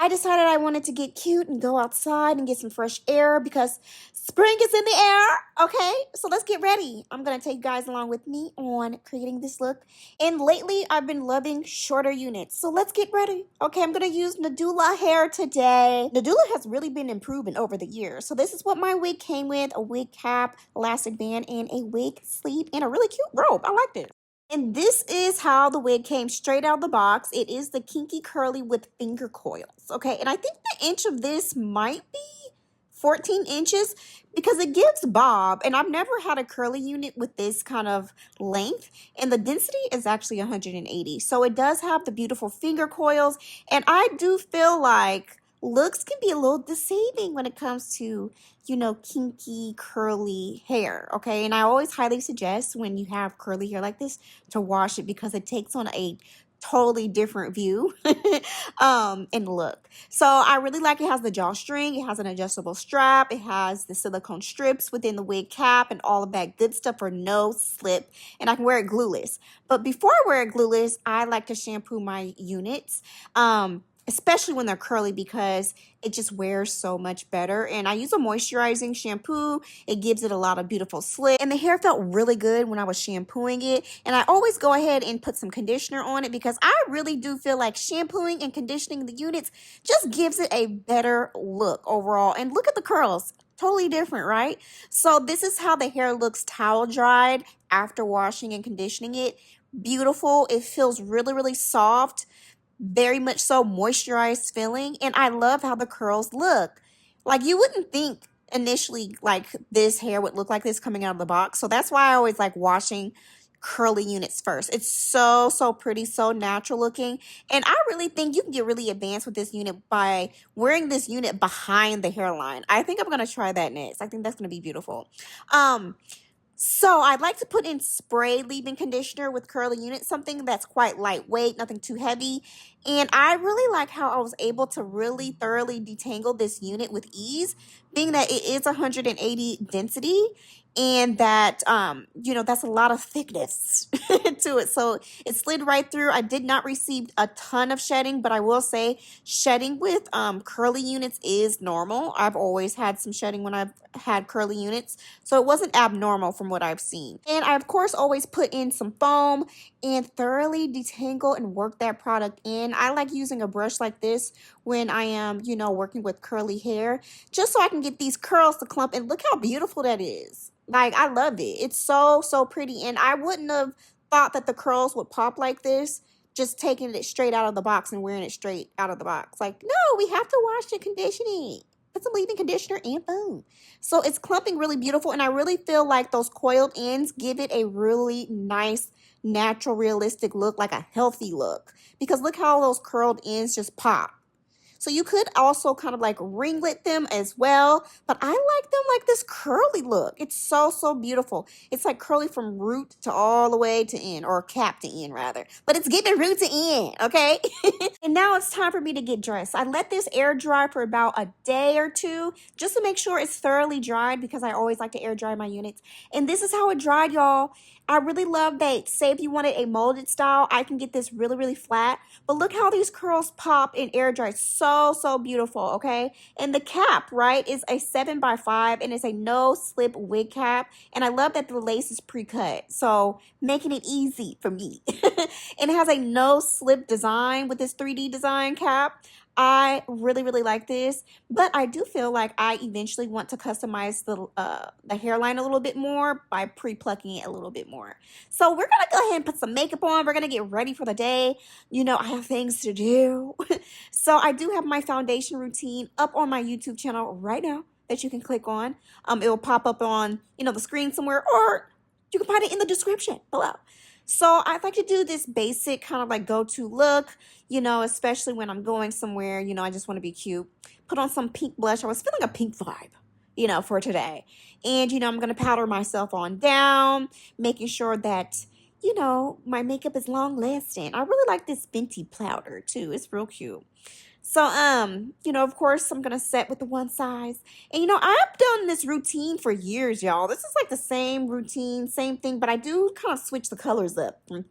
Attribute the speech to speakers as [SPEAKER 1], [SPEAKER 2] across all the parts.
[SPEAKER 1] I decided I wanted to get cute and go outside and get some fresh air because spring is in the air, okay? So let's get ready. I'm going to take you guys along with me on creating this look. And lately, I've been loving shorter units. So let's get ready. Okay, I'm going to use Nadulahair today. Nadula has really been improving over the years. So this is what my wig came with: a wig cap, elastic band, and a wig sleeve, and a really cute robe. I liked it. And this is how the wig came straight out of the box. It is the Kinky Curly with finger coils, okay? And I think the inch of this might be 14 inches because it gives bob. And I've never had a curly unit with this kind of length. And the density is actually 180. So it does have the beautiful finger coils. And I do feel like looks can be a little deceiving when it comes to, you know, kinky curly hair, okay? And I always highly suggest when you have curly hair like this to wash it because it takes on a totally different view and look. So I really like it has the drawstring, it has an adjustable strap, it has the silicone strips within the wig cap and all of that good stuff for no slip, and I can wear it glueless. But before I wear it glueless, I like to shampoo my units. Especially when they're curly because it just wears so much better. And I use a moisturizing shampoo. It gives it a lot of beautiful slip. And the hair felt really good when I was shampooing it. And I always go ahead and put some conditioner on it because I really do feel like shampooing and conditioning the units just gives it a better look overall. And look at the curls. Totally different, right? So this is how the hair looks towel dried after washing and conditioning it. Beautiful. It feels really, really soft. Very much so moisturized feeling, and I love how the curls look. Like you wouldn't think initially like this hair would look like this coming out of the box. So that's why I always like washing curly units first. It's so pretty, so natural looking, and I really think you can get really advanced with this unit by wearing this unit behind the hairline. I think I'm gonna try that next. I think that's gonna be beautiful. So I'd like to put in spray leave-in conditioner with curly units, something that's quite lightweight, nothing too heavy. And I really like how I was able to really thoroughly detangle this unit with ease, being that it is 180 density and that, you know, that's a lot of thickness to it. So it slid right through. I did not receive a ton of shedding, but I will say shedding with curly units is normal. I've always had some shedding when I've had curly units, so it wasn't abnormal from what I've seen. And I, of course, always put in some foam and thoroughly detangle and work that product in. I like using a brush like this when I am, you know, working with curly hair, just so I can get these curls to clump. And look how beautiful that is. Like, I love it. It's so pretty. And I wouldn't have thought that the curls would pop like this, just taking it straight out of the box and wearing it straight out of the box. Like, no, we have to wash and condition it. Put some leave-in conditioner and foam. So it's clumping really beautiful. And I really feel like those coiled ends give it a really nice, natural, realistic look, like a healthy look. Because look how those curled ends just pop. So you could also kind of like ringlet them as well, but I like them like this curly look. It's so beautiful. It's like curly from root to all the way to end, or cap to end rather, but it's giving root to end, okay? And now it's time for me to get dressed. I let this air dry for about a day or two just to make sure it's thoroughly dried because I always like to air dry my units. And this is how it dried, y'all. I really love that. Say if you wanted a molded style, I can get this really flat. But look how these curls pop and air dry. So beautiful, okay? And the cap, right, is a 7x5 and it's a no slip wig cap. And I love that the lace is pre-cut, so making it easy for me. And it has a no slip design with this 3D design cap. I really like this, but I do feel like I eventually want to customize the hairline a little bit more by pre-plucking it a little bit more. So we're gonna go ahead and put some makeup on. We're gonna get ready for the day. You know, I have things to do. So I do have my foundation routine up on my YouTube channel right now that you can click on. It will pop up on, you know, the screen somewhere, or you can find it in the description below. So I'd like to do this basic kind of like go-to look, you know, especially when I'm going somewhere, you know, I just want to be cute. Put on some pink blush. I was feeling a pink vibe, you know, for today. And, you know, I'm going to powder myself on down, making sure that, you know, my makeup is long lasting. I really like this Fenty powder too. It's real cute. So, you know, of course, I'm going to set with the one size. And, you know, I've done this routine for years, y'all. This is like the same routine, same thing, but I do kind of switch the colors up from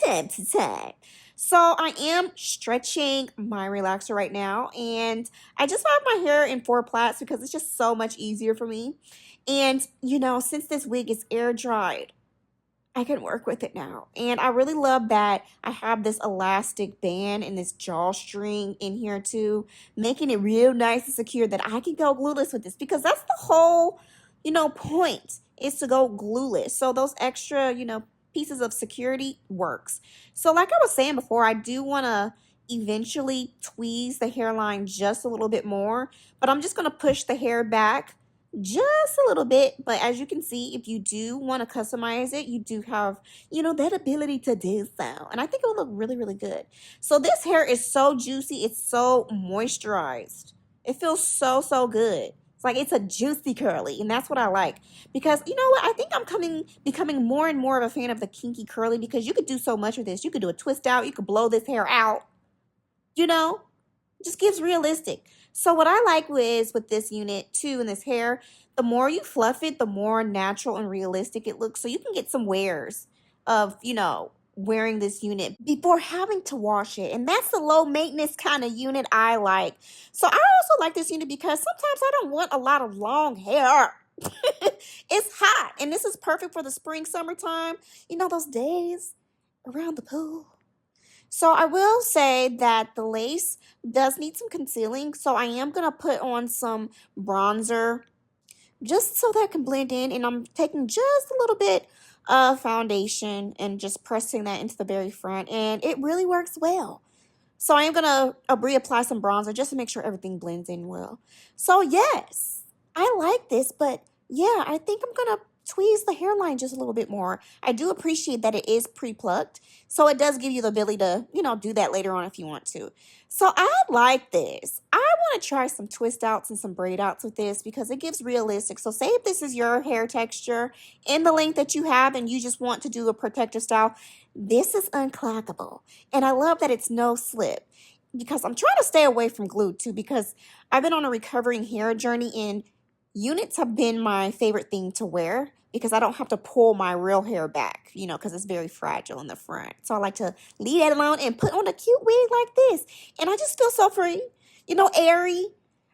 [SPEAKER 1] time to time. So I am stretching my relaxer right now, and I just have my hair in 4 plaits because it's just so much easier for me. And since this wig is air dried, I can work with it now. And I really love that I have this elastic band and this drawstring in here too, making it real nice and secure that I can go glueless with this, because that's the whole, point is to go glueless. So those extra, pieces of security works. So like I was saying before, I do want to eventually tweeze the hairline just a little bit more, but I'm just going to push the hair back just a little bit. But as you can see, if you do want to customize it, you do have that ability to do so, and I think it will look really, really good. So this hair is so juicy, it's so moisturized, it feels so good. It's like it's a juicy curly, and that's what I like, because you know what, I think I'm becoming more and more of a fan of the kinky curly, because you could do so much with this. You could do a twist out, you could blow this hair out, it just gives realistic. So what I like is with this unit too, and this hair, the more you fluff it, the more natural and realistic it looks. So you can get some wears of, wearing this unit before having to wash it. And that's the low maintenance kind of unit I like. So I also like this unit because sometimes I don't want a lot of long hair. It's hot, and this is perfect for the spring, summertime. Those days around the pool. So I will say that the lace does need some concealing. So I am going to put on some bronzer just so that can blend in. And I'm taking just a little bit of foundation and just pressing that into the very front. And it really works well. So I am going to reapply some bronzer just to make sure everything blends in well. So yes, I like this. But yeah, I think I'm going to tweeze the hairline just a little bit more. I do appreciate that it is pre-plucked, so it does give you the ability to, do that later on if you want to. So I like this. I want to try some twist outs and some braid outs with this because it gives realistic. So say if this is your hair texture in the length that you have and you just want to do a protective style, this is unclockable. And I love that it's no slip, because I'm trying to stay away from glue too, because I've been on a recovering hair journey, and units have been my favorite thing to wear because I don't have to pull my real hair back, because it's very fragile in the front. So I like to leave that alone and put on a cute wig like this. And I just feel so free, airy.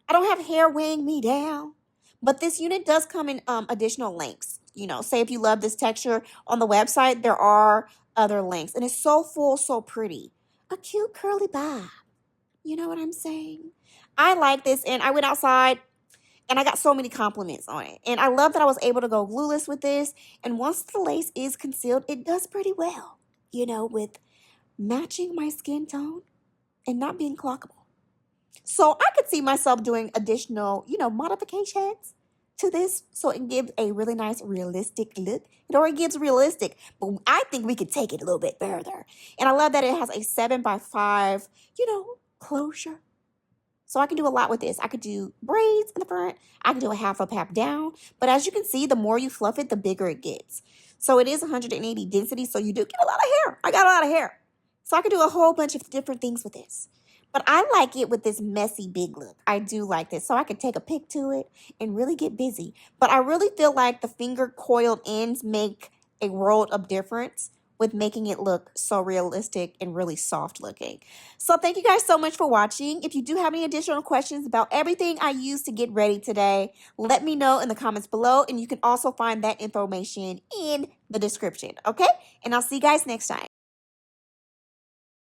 [SPEAKER 1] I don't have hair weighing me down. But this unit does come in additional lengths. Say if you love this texture, on the website, there are other lengths. And it's so full, so pretty. A cute curly bob. You know what I'm saying? I like this, and I went outside and I got so many compliments on it. And I love that I was able to go glueless with this. And once the lace is concealed, it does pretty well, with matching my skin tone and not being clockable. So I could see myself doing additional, modifications to this so it gives a really nice realistic look. It already gives realistic, but I think we could take it a little bit further. And I love that it has a 7x5, closure. So I can do a lot with this. I could do braids in the front. I can do a half up, half down. But as you can see, the more you fluff it, the bigger it gets. So it is 180 density, so you do get a lot of hair. I got a lot of hair. So I could do a whole bunch of different things with this. But I like it with this messy big look. I do like this. So I could take a pic to it and really get busy. But I really feel like the finger coiled ends make a world of difference with making it look so realistic and really soft looking. So thank you guys so much for watching. If you do have any additional questions about everything I used to get ready today, let me know in the comments below, and you can also find that information in the description, okay? And I'll see you guys next time.